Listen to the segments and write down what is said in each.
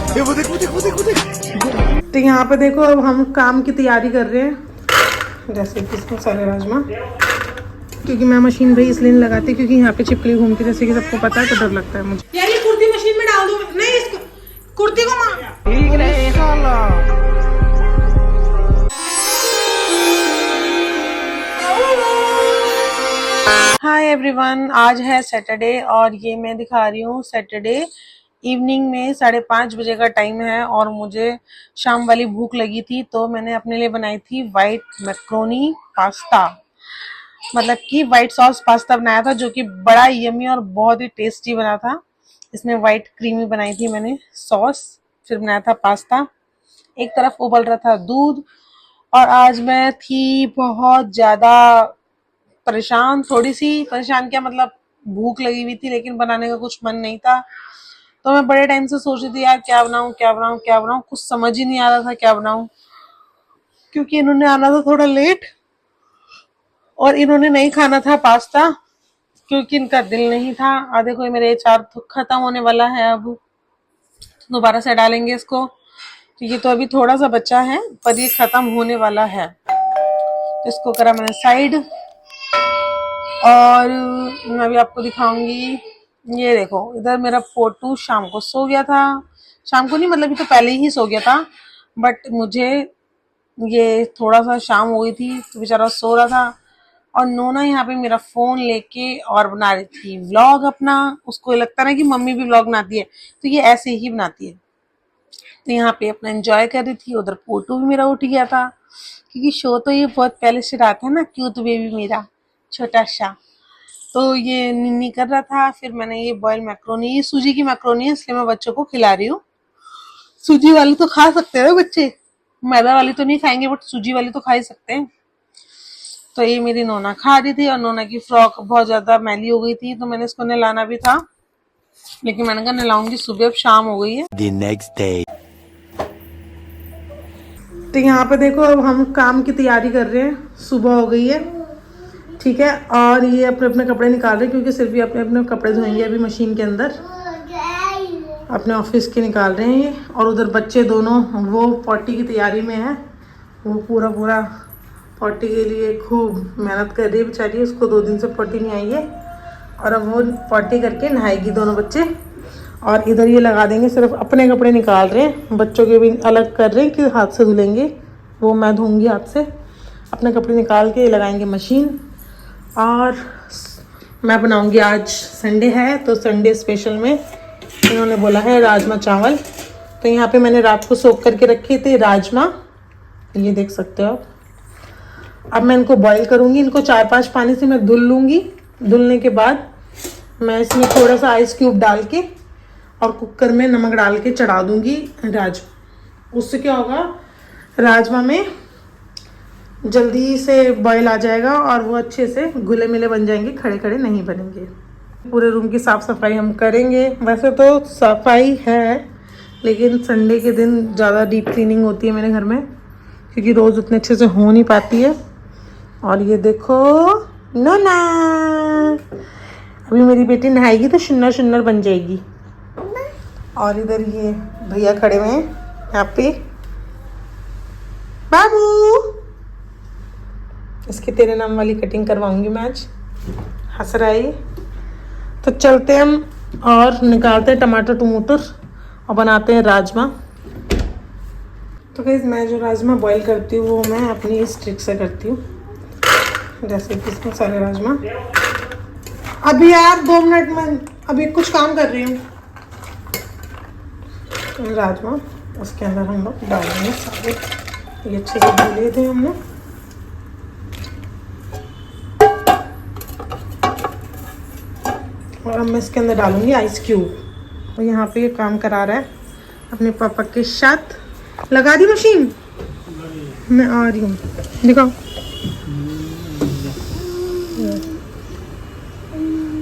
वो देख, वो देख, वो देख, वो देख। तो यहाँ पे देखो अब हम काम की तैयारी कर रहे हैं, जैसे कि इसमें सारे राजमा, क्योंकि मैं मशीन भाई इसलिए नहीं लगाती क्योंकि यहाँ पे छिपकली घूमती, जैसे कि सबको पता है, तो डर लगता है मुझे। यार ये कुर्ती मशीन में डाल दो, नहीं इसको कुर्ती को ठीक नहीं। हाय एवरीवन, आज है सैटरडे और ये मैं दिखा रही हूँ सैटरडे इवनिंग में 5:30 बजे का टाइम है और मुझे शाम वाली भूख लगी थी, तो मैंने अपने लिए बनाई थी वाइट मैक्रोनी पास्ता, मतलब कि वाइट सॉस पास्ता बनाया था, जो कि बड़ा यम्मी और बहुत ही टेस्टी बना था। इसमें वाइट क्रीमी बनाई थी मैंने सॉस, फिर बनाया था पास्ता। एक तरफ उबल रहा था दूध और आज मैं थी बहुत ज्यादा परेशान, थोड़ी सी परेशान, क्या मतलब भूख लगी हुई थी लेकिन बनाने का कुछ मन नहीं था। तो मैं बड़े टाइम से सोच रही थी यार क्या बनाऊं क्या बनाऊं क्या बनाऊं, कुछ समझ ही नहीं आ रहा था क्या बनाऊं, क्योंकि इन्होंने आना था थोड़ा लेट और इन्होंने नहीं खाना था पास्ता क्योंकि इनका दिल नहीं था। आधे कोई मेरे अचार तो खत्म होने वाला है, अब दोबारा से डालेंगे इसको क्योंकि तो अभी थोड़ा सा बचा है पर ये खत्म होने वाला है। तो इसको करा मैंने साइड और मैं अभी आपको दिखाऊंगी। ये देखो इधर मेरा पोटू शाम को सो गया था, शाम को नहीं मतलब ये तो पहले ही सो गया था, बट मुझे ये थोड़ा सा शाम हो गई थी तो बेचारा सो रहा था। और नोना यहाँ पे मेरा फोन लेके और बना रही थी व्लॉग अपना। उसको लगता ना कि मम्मी भी व्लॉग बनाती है, तो ये ऐसे ही बनाती है। तो यहाँ पे अपना एंजॉय कर रही थी। उधर पोटू भी मेरा उठ गया था क्योंकि शो तो ये बहुत पहले से रहा था ना, क्यूट बेबी मेरा छोटा सा, तो ये निन्नी कर रहा था। फिर मैंने ये बॉयल मैक्रोनी, ये सूजी की मैक्रोनी है इसलिए मैं बच्चों को खिला रही हूँ। सूजी वाली तो खा सकते हैं बच्चे, मैदा वाली तो नहीं खाएंगे बट सूजी वाली तो खा ही सकते हैं। तो ये मेरी नोना खा रही थी और नोना की फ्रॉक बहुत ज्यादा मैली हो गई थी तो मैंने इसको नहलाना भी था, लेकिन मैंने कहा नहलाऊंगी सुबह, अब शाम हो गई है। The next day. तो यहाँ पे देखो अब हम काम की तैयारी कर रहे हैं, सुबह हो गई है, ठीक है। और ये अपने अपने कपड़े निकाल रहे हैं क्योंकि सिर्फ ये अपने अपने कपड़े धोएंगे अभी मशीन के अंदर, अपने ऑफिस के निकाल रहे हैं ये। और उधर बच्चे दोनों वो पॉटी की तैयारी में है, वो पूरा पॉटी के लिए खूब मेहनत कर रही है बेचारी, उसको 2 दिन से पॉटी नहीं आई है और अब वो पॉटी करके नहाएगी दोनों बच्चे। और इधर ये लगा देंगे, सिर्फ अपने कपड़े निकाल रहे हैं, बच्चों के भी अलग कर रहे हैं कि हाथ से धुलेंगे, वो मैं धोऊंगी हाथ से। अपने कपड़े निकाल के लगाएंगे मशीन। और मैं बनाऊंगी, आज संडे है तो संडे स्पेशल में इन्होंने बोला है राजमा चावल। तो यहाँ पे मैंने रात को सोख करके रखे थे राजमा, ये देख सकते हो आप। अब मैं इनको बॉईल करूंगी, इनको 4-5 पानी से मैं धुल लूंगी। धुलने के बाद मैं इसमें थोड़ा सा आइस क्यूब डाल के और कुकर में नमक डाल के चढ़ा दूंगी राजमा। उससे क्या होगा, राजमा में जल्दी से बॉईल आ जाएगा और वो अच्छे से घुले मिले बन जाएंगे, खड़े खड़े नहीं बनेंगे। पूरे रूम की साफ सफाई हम करेंगे। वैसे तो सफाई है लेकिन संडे के दिन ज़्यादा डीप क्लीनिंग होती है मेरे घर में क्योंकि रोज़ उतने अच्छे से हो नहीं पाती है। और ये देखो नोना, अभी मेरी बेटी नहाएगी तो शुन्नर शुन्नर बन जाएगी। और इधर ये भैया खड़े हुए हैं यहाँ पे, बाबू इसकी तेरे नाम वाली कटिंग करवाऊंगी मैं आज, हंस रहा है। तो चलते हम और निकालते हैं टमाटर और बनाते हैं राजमा। तो गाइस मैं जो राजमा बॉईल करती हूँ वो मैं अपनी इस ट्रिक से करती हूँ, जैसे कि इसमें सारे राजमा। अभी यार 2 मिनट में अभी कुछ काम कर रही हूँ। राजमा उसके अंदर हम लोग डालेंगे सारे, ये अच्छे से धो लिए थे हमने। और अब मैं इसके अंदर डालूंगी आइस क्यूब। और यहाँ पे ये काम करा रहा है अपने पापा के साथ। लगा दी मशीन, मैं आ रही हूँ, दिखाओ।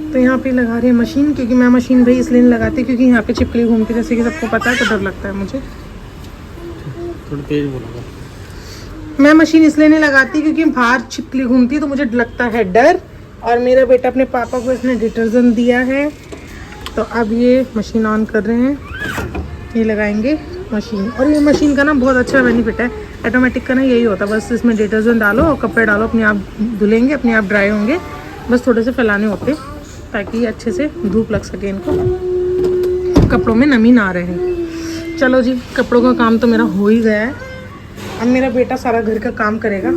तो यहाँ पे लगा रही है मशीन, क्योंकि मैं मशीन भाई इसलिए नहीं लगाती क्योंकि यहाँ पे छिपकली घूमती, जैसे कि सबको पता है, तो डर लगता है मुझे। थोड़ा तेज बोलो। मैं मशीन इसलिए नहीं लगाती क्योंकि बाहर छिपकली घूमती है तो मुझे लगता है डर। और मेरा बेटा अपने पापा को इसने डिटर्जेंट दिया है, तो अब ये मशीन ऑन कर रहे हैं। ये लगाएंगे मशीन। और ये मशीन का ना बहुत अच्छा बेनिफिट है, ऑटोमेटिक का ना यही होता है, बस इसमें डिटर्जेंट डालो और कपड़े डालो, अपने आप धुलेंगे, अपने आप ड्राई होंगे, बस थोड़े से फैलाने होते ताकि अच्छे से धूप लग सके इनको, कपड़ों में नमी ना रहे। चलो जी, कपड़ों का काम तो मेरा हो ही गया है, अब मेरा बेटा सारा घर का काम करेगा।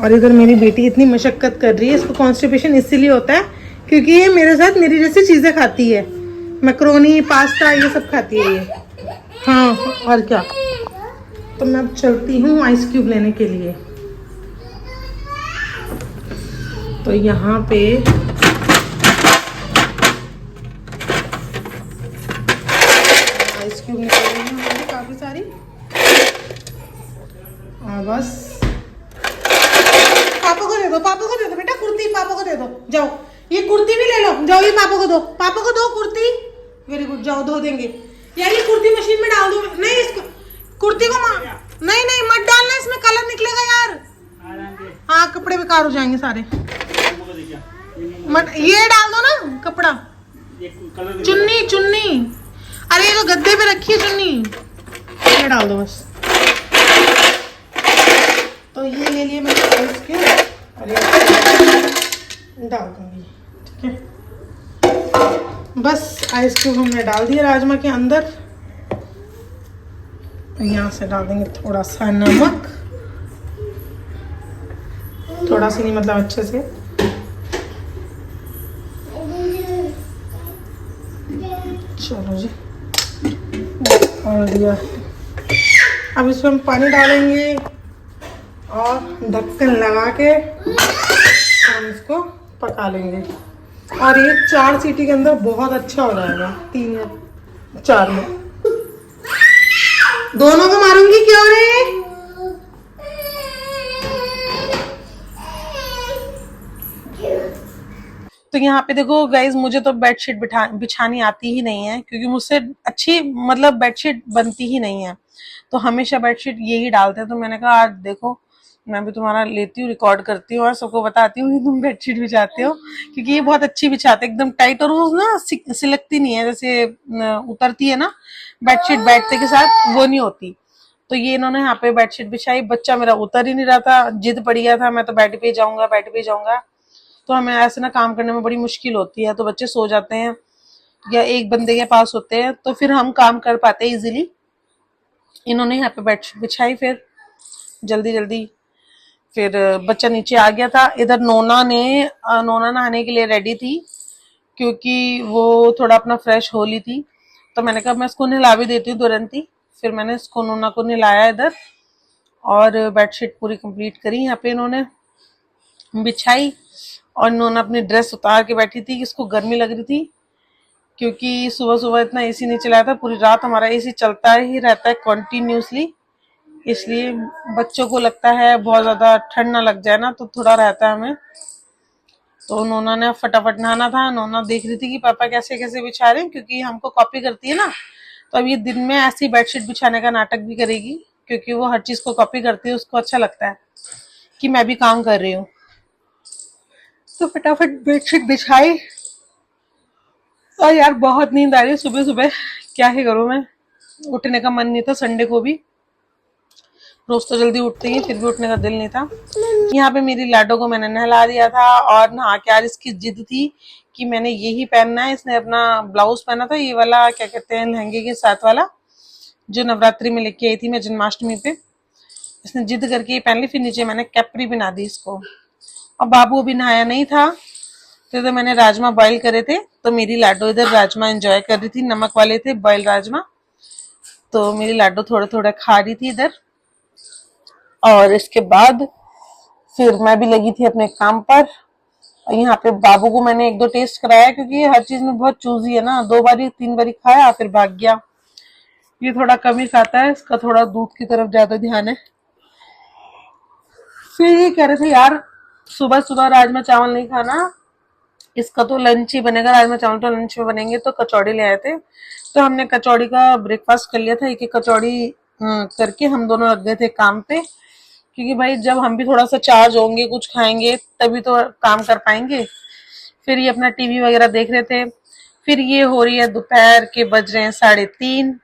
और इधर मेरी बेटी इतनी मशक्कत कर रही है, इसको कॉन्स्टिपेशन इसीलिए होता है क्योंकि ये मेरे साथ मेरी जैसी चीज़ें खाती है, मैक्रोनी पास्ता ये सब खाती है ये। हाँ और क्या। तो मैं अब चलती हूँ आइस क्यूब लेने के लिए। तो यहाँ पे आइस क्यूब निकल रही है हमारी काफ़ी सारी। और बस पापा को दे दो, पापा को दे दो बेटा कुर्ती, पापा को दे दो, जाओ ये कुर्ती भी ले लो, जाओ ये पापा को दो, पापा को दो कुर्ती। वेरी गुड, जाओ धो देंगे। यार ये कुर्ती मशीन में डाल दो। नहीं इसको कुर्ती को नहीं नहीं मत डालना, इसमें कलर निकलेगा यार। हाँ कपड़े बेकार हो जाएंगे सारे। मत ये डाल दो ना कपड़ा, चुन्नी चुन्नी, अरे ये तो गद्दे पे रखी है चुन्नी, ये डाल दो बस। तो ये ले लिए मैंने आइस क्यूब और ये डाल दूंगी, ठीक है। बस आइस क्यूब हमने डाल दिया राजमा के अंदर। यहाँ से डाल देंगे थोड़ा सा नमक, थोड़ा सा नहीं मतलब अच्छे से। चलो जी, और दिया। अब इसमें हम पानी डालेंगे और ढक्कन लगा के हम इसको पका लेंगे। और ये 4 सीटी के अंदर बहुत अच्छा हो जाएगा, 3 या 4 में। दोनों को मारूंगी क्यों रे? तो यहाँ पे देखो गाइज, मुझे तो बेडशीट बिछानी आती ही नहीं है क्योंकि मुझसे अच्छी मतलब बेडशीट बनती ही नहीं है, तो हमेशा बेडशीट यही डालते हैं। तो मैंने कहा आज देखो मैं भी तुम्हारा लेती हूँ, रिकॉर्ड करती हूँ और सबको बताती हूँ कि तुम बेडशीट बिछाते हो, क्योंकि ये बहुत अच्छी बिछाते हैं, एकदम टाइट, और वो ना सिलकती नहीं है, जैसे उतरती है ना बेडशीट बैठते के साथ, वो नहीं होती। तो ये इन्होंने यहाँ पे बेडशीट बिछाई, बच्चा मेरा उतर ही नहीं रहा था, जिद पड़ गया था मैं तो बेड पे जाऊंगा, बेड पे जाऊंगा। तो हमें ऐसे ना काम करने में बड़ी मुश्किल होती है, तो बच्चे सो जाते हैं या एक बंदे के पास होते हैं तो फिर हम काम कर पाते हैं इजीली। इन्होंने यहाँ पे बेडशीट बिछाई, फिर जल्दी जल्दी फिर बच्चा नीचे आ गया था। इधर नोना नहाने के लिए रेडी थी क्योंकि वो थोड़ा अपना फ्रेश हो ली थी, तो मैंने कहा मैं इसको नहला भी देती हूँ तुरंत ही। फिर मैंने इसको नोना को नहलाया इधर और बेडशीट पूरी कंप्लीट करी यहाँ पे इन्होंने बिछाई। और नोना अपनी ड्रेस उतार के बैठी थी, इसको गर्मी लग रही थी क्योंकि सुबह सुबह इतना एसी नहीं चलाया था, पूरी रात हमारा एसी चलता ही रहता है कंटिन्यूसली, इसलिए बच्चों को लगता है बहुत ज्यादा ठंड ना लग जाए ना, तो थोड़ा रहता है हमें। तो नोना ने फटाफट नहाना था, नोना देख रही थी कि पापा कैसे कैसे बिछा रहे हैं क्योंकि हमको कॉपी करती है ना, तो अब ये दिन में ऐसी बेडशीट बिछाने का नाटक भी करेगी क्योंकि वो हर चीज को कॉपी करती है, उसको अच्छा लगता है कि मैं भी काम कर रही हूँ। तो फटाफट बेडशीट बिछाई और यार बहुत नींद आ रही है सुबह सुबह, क्या ही करूं मैं, उठने का मन नहीं था संडे को भी, रोज तो जल्दी उठते ही, फिर भी उठने का दिल नहीं था। यहाँ पे मेरी लाडो को मैंने नहला दिया था और नहा के यार इसकी जिद थी कि मैंने यही पहनना है। इसने अपना ब्लाउज पहना था, ये वाला क्या कहते हैं लहंगे के साथ वाला, जो नवरात्रि में लेके आई थी मैं जन्माष्टमी पे, इसने जिद करके ये पहन ली। फिर नीचे मैंने कैपरी बना दी इसको। और बाबू अभी नहाया नहीं था, तो इधर मैंने राजमा बॉईल करे थे, तो मेरी लाडो इधर राजमा एंजॉय कर रही थी, नमक वाले थे बॉइल्ड राजमा, तो मेरी लाडो थोड़ा थोड़ा खा रही थी इधर। और इसके बाद फिर मैं भी लगी थी अपने काम पर। और यहाँ पे बाबू को मैंने 1-2 टेस्ट कराया क्योंकि ये हर चीज में बहुत चूजी है ना, 2 बारी 3 बारी खाया फिर भाग गया। ये थोड़ा कम ही खाता है, इसका थोड़ा दूध की तरफ ज्यादा ध्यान है। फिर ये कह रहे थे यार सुबह सुबह राजमा चावल नहीं खाना, इसका तो लंच ही बनेगा, राजमा चावल तो लंच में बनेंगे, तो कचौड़ी ले आए थे। तो हमने कचौड़ी का ब्रेकफास्ट कर लिया था, एक कचौड़ी करके हम दोनों लग गए थे काम पे, क्योंकि भाई जब हम भी थोड़ा सा चार्ज होंगे, कुछ खाएंगे तभी तो काम कर पाएंगे। फिर ये अपना टीवी वगैरह देख रहे थे, फिर ये हो रही है दोपहर के, बज रहे हैं 3:30।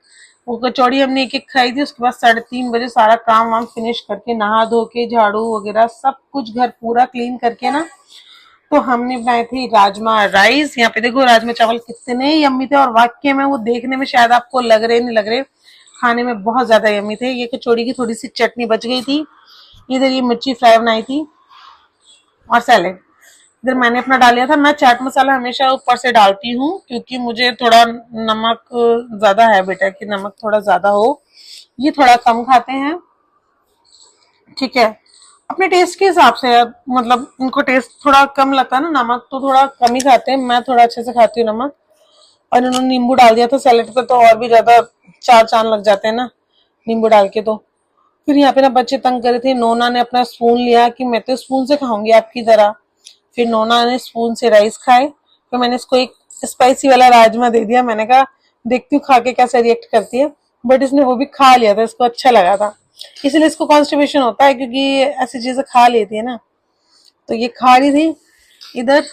वो कचौड़ी हमने एक एक खाई थी, उसके बाद 3:30 बजे सारा काम वाम फिनिश करके, नहा धो के, झाड़ू वगैरह सब कुछ घर पूरा क्लीन करके ना, तो हमने बनाए थे राजमा राइस। यहाँ पे देखो राजमा चावल कितने यम्मी थे, और वाकई में वो देखने में शायद आपको लग रहे नहीं लग रहे, खाने में बहुत ज्यादा यम्मी थे। ये कचौड़ी की थोड़ी सी चटनी बच गई थी, इधर ये मिर्ची फ्राई बनाई थी, और सैलेड इधर मैंने अपना डाल लिया था। मैं चाट मसाला हमेशा ऊपर से डालती हूँ, क्योंकि मुझे थोड़ा नमक ज्यादा है बेटा, कि नमक थोड़ा ज्यादा हो, ये थोड़ा कम खाते हैं, ठीक है, अपने टेस्ट के हिसाब से। मतलब इनको टेस्ट थोड़ा कम लगता है ना, नमक तो थोड़ा कम ही खाते हैं, मैं थोड़ा अच्छे से खाती हूँ नमक। और इन्होंने नींबू डाल दिया था सैलेड पे, तो और भी ज्यादा चार चांद लग जाते हैं ना नींबू डाल के। तो फिर यहाँ पे ना बच्चे तंग करे थे, नोना ने अपना स्पून लिया कि मैं तो स्पून से खाऊंगी आपकी तरह, फिर नोना ने स्पून से राइस खाए। फिर मैंने इसको एक स्पाइसी वाला राजमा दे दिया, मैंने कहा देखती हूँ खा के कैसे रिएक्ट करती है, बट इसने वो भी खा लिया था, इसको अच्छा लगा था। इसलिए इसको कॉन्स्टिपेशन होता है, क्योंकि ऐसी चीजें खा लेती है ना, तो ये खा रही थी। इधर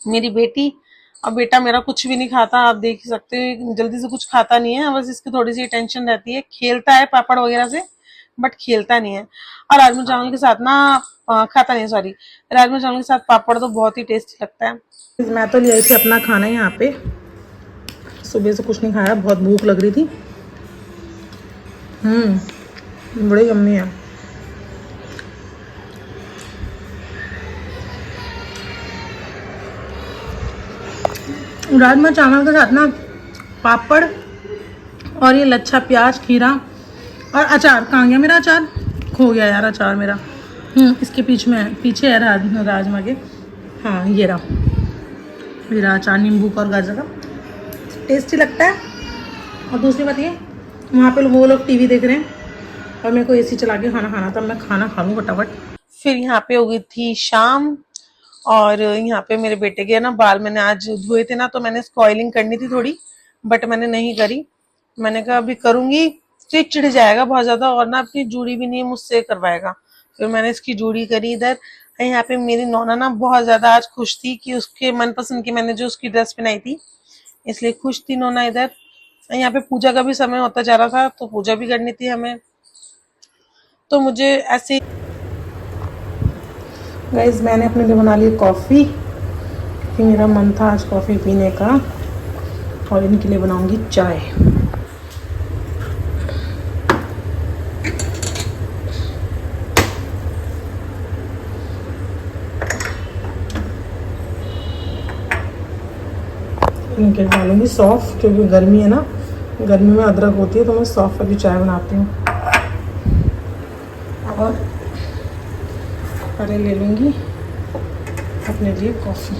मेरी बेटी, अब बेटा मेरा कुछ भी नहीं खाता, आप देख ही सकते हो, जल्दी से कुछ खाता नहीं है, बस इसकी थोड़ी सी टेंशन रहती है, खेलता है पापड़ वगैरह से, बट खेलता नहीं है। और राजमा चावल के साथ ना खाता नहीं, सॉरी, राजमा चावल के साथ पापड़ तो बहुत ही टेस्टी लगता है। मैं तो ले आई थी अपना खाना यहाँ पे, सुबह से कुछ नहीं खाया, बहुत भूख लग रही थी। बड़ी यम्मी है। राजमा चावल के साथ ना पापड़, और ये लच्छा प्याज खीरा, और अचार। कहाँ गया मेरा अचार? खो गया यार अचार मेरा। इसके पीछे में, पीछे है राजमा के। हाँ ये रहा मेरा अचार, नींबू का और गाजर का, टेस्टी लगता है। और दूसरी बात ये, वहाँ पे वो लोग टीवी देख रहे हैं और मेरे को एसी चला के खाना खाना था, मैं खाना खा लूँ फटाफट। फिर यहाँ पे हो गई थी शाम, और यहाँ पे मेरे बेटे के ना बाल मैंने आज धोए थे ना, तो मैंने इसको ऑयलिंग करनी थी थोड़ी, बट मैंने नहीं करी। मैंने कहा अभी करूंगी तो चिढ़ जाएगा बहुत ज्यादा, और ना अपनी जूड़ी भी नहीं मुझसे करवाएगा। फिर मैंने इसकी जूड़ी करी इधर। यहाँ पे मेरी नौना ना बहुत ज्यादा आज खुश थी कि उसके मनपसंद की मैंने जो उसकी ड्रेस पहनाई थी, इसलिए खुश थी नौना इधर। यहाँ पे पूजा का भी समय होता जा रहा था, तो पूजा भी करनी थी हमें, तो मुझे ऐसे। गाइस मैंने अपने लिए बना ली कॉफ़ी, क्योंकि मेरा मन था आज कॉफ़ी पीने का, और इनके लिए बनाऊंगी चाय। इनके डालूंगी सौंफ, क्योंकि गर्मी है ना, गर्मी में अदरक होती है, तो मैं सौंफ वाली चाय बनाती हूँ। और अरे ले लूँगी अपने लिए कॉफ़ी।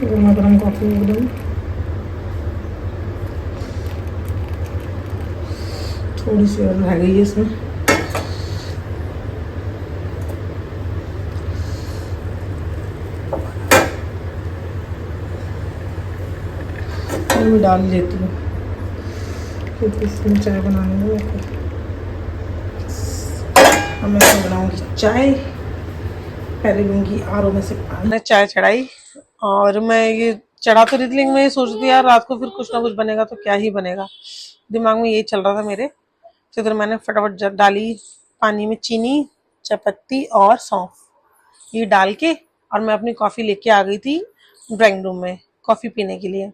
गर्मा गर्म कॉफ़ी एकदम, थोड़ी सी और रह गई है इसमें। मैं डाल लेती हूँ, क्योंकि इसमें चाय बनानी है मेरे को। अब मैं तो बनाऊँगी चाय, पहले लूँगी आर ओ में से पानी। मैंने चाय चढ़ाई, और मैं ये चढ़ा तो रही थी, लेकिन मैं ये सोच रही थी यार रात को फिर कुछ ना कुछ बनेगा, तो क्या ही बनेगा, दिमाग में यही चल रहा था मेरे। तो इधर मैंने फटाफट डाली पानी में चीनी, चायपत्ती और सौंफ, ये डाल के, और मैं अपनी कॉफ़ी लेके आ गई थी ड्राइंग रूम में कॉफ़ी पीने के लिए।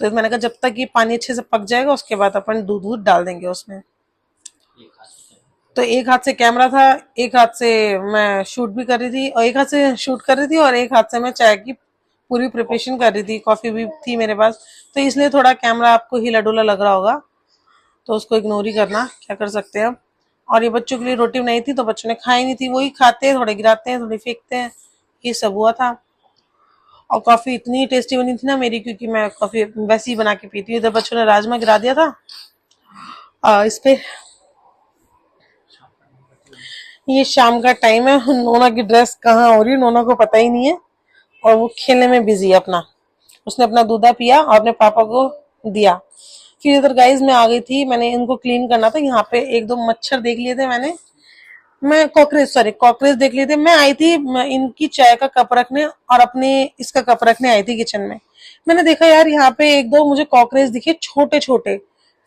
तो मैंने कहा जब तक ये पानी अच्छे से पक जाएगा, उसके बाद अपन दूध वूध डाल देंगे उसमें। तो एक हाथ से कैमरा था, एक हाथ से मैं शूट भी कर रही थी, और एक हाथ से शूट कर रही थी, और एक हाथ से मैं चाय की पूरी प्रिपरेशन कर रही थी, कॉफी भी थी मेरे पास, तो इसलिए थोड़ा कैमरा आपको हिला डुला लग रहा होगा, तो उसको इग्नोर ही करना, क्या कर सकते हैं अब। और ये बच्चों के लिए रोटी बनाई थी, तो बच्चों ने खाई नहीं थी, वही खाते हैं, थोड़े गिराते हैं, थोड़े फेंकते हैं, ये सब हुआ था। और कॉफी इतनी टेस्टी बनी थी ना मेरी, क्योंकि मैं कॉफी वैसे ही बना के पीती हूँ। इधर बच्चों ने राजमा गिरा दिया था इस पे। ये शाम का टाइम है, नोना की ड्रेस कहाँ हो रही है नोना को पता ही नहीं है, और वो खेलने में बिजी है अपना। उसने अपना दूधा पिया और अपने पापा को दिया। फिर इधर गाइस मैं आ गई थी, मैंने इनको क्लीन करना था। यहाँ पे एक दो मच्छर देख लिए थे मैंने, मैं कॉकरेज देख लिए थे। मैं आई थी इनकी चाय का कप रखने और अपने इसका कप रखने आई थी किचन में। मैंने देखा यार यहाँ पे एक दो मुझे कॉकरेज दिखे छोटे छोटे,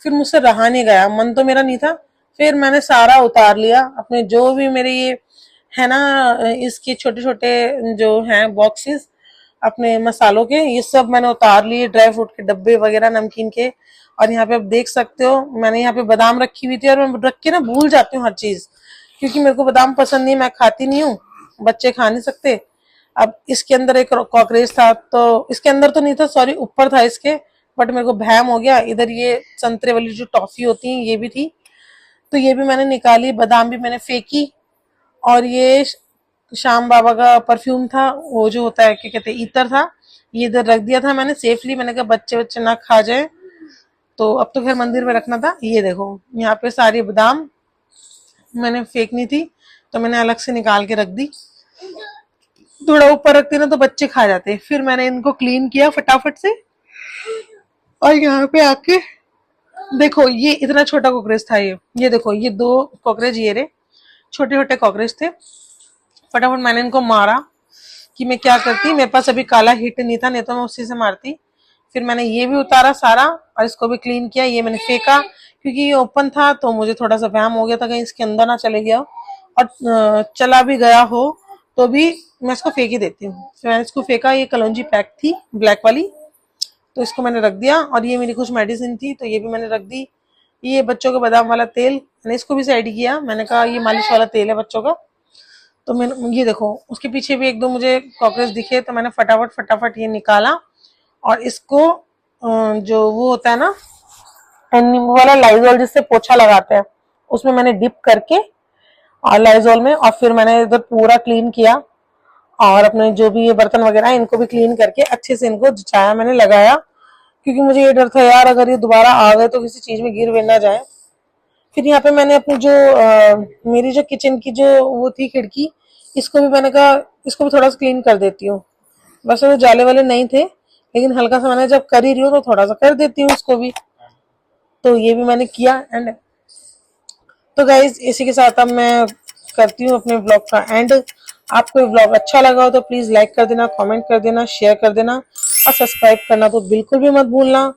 फिर मुझसे रहा नहीं गया, मन तो मेरा नहीं था। फिर मैंने सारा उतार लिया अपने जो भी मेरे ये है ना, इसके छोटे छोटे जो हैं बॉक्सेस अपने मसालों के, ये सब मैंने उतार लिए, ड्राई फ्रूट के डब्बे वगैरह नमकीन के। और यहाँ पे आप देख सकते हो मैंने यहाँ पे बादाम रखी हुई थी, और मैं रख के ना भूल जाती हूँ हर चीज, क्योंकि मेरे को बादाम पसंद नहीं, मैं खाती नहीं हूँ, बच्चे खा नहीं सकते। अब इसके अंदर एक कॉकरेज था, तो इसके अंदर तो नहीं था, सॉरी ऊपर था इसके, बट मेरे को भैम हो गया। इधर ये संतरे वाली जो टॉफी होती है ये भी थी, तो ये भी मैंने निकाली, बादाम भी मैंने फेंकी। और ये श्याम बाबा का परफ्यूम था, वो जो होता है क्या कहते हैं इतर था, ये इधर रख दिया था मैंने सेफली। मैंने कहा बच्चे बच्चे ना खा जाए, तो अब तो खैर मंदिर में रखना था। ये देखो यहाँ पे सारी बादाम मैंने फेंकनी थी, तो मैंने अलग से निकाल के रख दी। थोड़ा ऊपर रखते ना तो बच्चे खा जाते। फिर मैंने इनको क्लीन किया फटाफट से, और यहाँ पे आके देखो ये इतना छोटा कॉकरोच था। ये देखो ये दो कॉकरोच, ये रे छोटे छोटे कॉकरोच थे। फटाफट मैंने इनको मारा कि मैं क्या करती, मेरे पास अभी काला हिट नहीं था, नहीं तो मैं उसी से मारती। फिर मैंने ये भी उतारा सारा और इसको भी क्लीन किया। ये मैंने फेंका क्योंकि ये ओपन था, तो मुझे थोड़ा सा वहम हो गया था कहीं इसके अंदर ना चले गया, और चला भी गया हो तो भी मैं इसको फेंक ही देती हूँ। फिर मैंने इसको फेंका, ये कलौंजी पैक थी ब्लैक वाली, तो इसको मैंने रख दिया। और ये मेरी कुछ मेडिसिन थी, तो ये भी मैंने रख दी। ये बच्चों का बादाम वाला तेल, मैंने इसको भी साइड किया। मैंने कहा ये मालिश वाला तेल है बच्चों का। तो मैंने ये देखो उसके पीछे भी एक दो मुझे कॉकरोच दिखे, तो मैंने फटाफट ये निकाला, और इसको जो वो होता है ना नींबू वाला लाइजॉल जिससे पोछा लगाते हैं, उसमें मैंने डिप करके और लाइजॉल में, और फिर मैंने इधर पूरा क्लीन किया। और अपने जो भी ये बर्तन वगैरह है इनको भी क्लीन करके अच्छे से इनको जचाया, मैंने लगाया, क्योंकि मुझे ये डर था यार अगर ये दोबारा आ गए तो किसी चीज में गिर विर ना जाए। फिर यहाँ पे मैंने अपनी जो मेरी जो किचन की जो वो थी खिड़की, इसको भी मैंने कहा इसको भी थोड़ा सा क्लीन कर देती हूँ। वैसे वो जाले वाले नहीं थे, लेकिन हल्का सा मैंने जब कर ही रही हूँ तो थोड़ा सा कर देती हूँ इसको भी। तो ये भी मैंने किया। एंड तो गाइज इसी के साथ अब मैं करती हूँ अपने ब्लॉग का एंड। आपको ये ब्लॉग अच्छा लगा हो तो प्लीज लाइक कर देना, कमेंट कर देना, शेयर कर देना, और सब्सक्राइब करना तो बिल्कुल भी मत भूलना।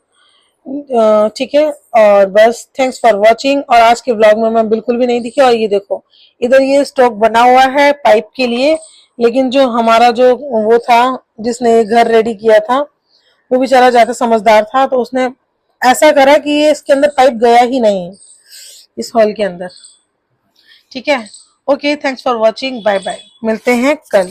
ठीक है, और बस थैंक्स फॉर वॉचिंग। और आज के ब्लॉग में मैं बिल्कुल भी नहीं दिखी। और ये देखो इधर ये स्टॉक बना हुआ है पाइप के लिए, लेकिन जो हमारा जो वो था जिसने घर रेडी किया था, वो बेचारा ज्यादा समझदार था, तो उसने ऐसा करा कि ये इसके अंदर पाइप गया ही नहीं, इस हॉल के अंदर। ठीक है, okay, thanks for watching, bye bye, मिलते हैं कल।